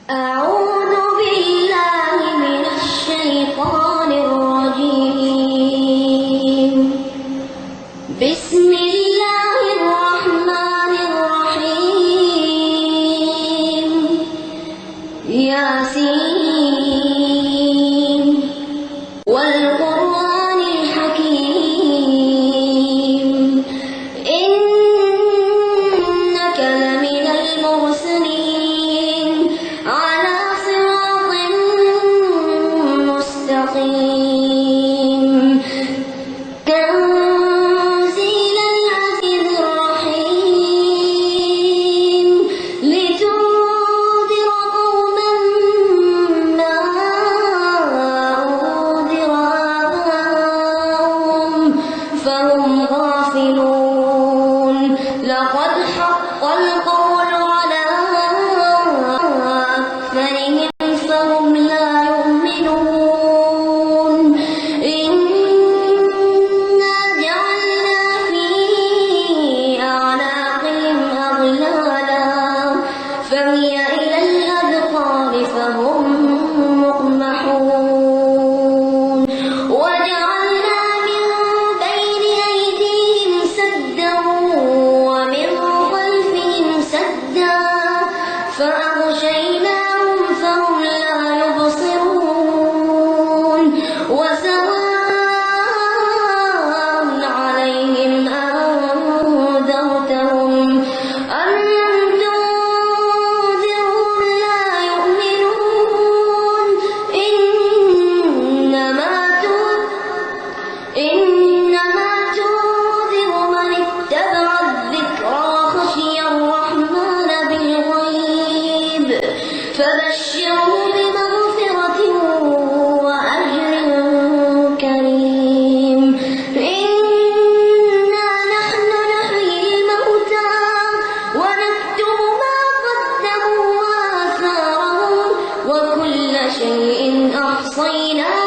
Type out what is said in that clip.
أعوذ بالله من الشيطان الرجيم. بسم الله الرحمن الرحيم. ياسين والقرآن الحكيم إنك لمن المرسلين على صراط مستقيم. تنزيل العزيز الرحيم لتنذر قوما ما أنذر آباؤهم فهم غافلون. لقد حق القول على أكثرهم فهم لا يؤمنون. إنا جعلنا في أعناقهم أغلالا فهي إلى الأذقان فهم مقمحون. وجعلنا من بين أيديهم سدا ومن خلفهم سدا فأغشيناهم فهم لا يبصرون. وسواء عليهم أنذرتهم أم لم تنذرهم لا يؤمنون. إنما تنذر من اتبع الذكر وخشي الرحمن بالغيب فبشره بمغفرة وأجر كريم. إنا نحن نحيي الموتى ونكتب ما قدموا وآثارهم وكل شيء أحصيناه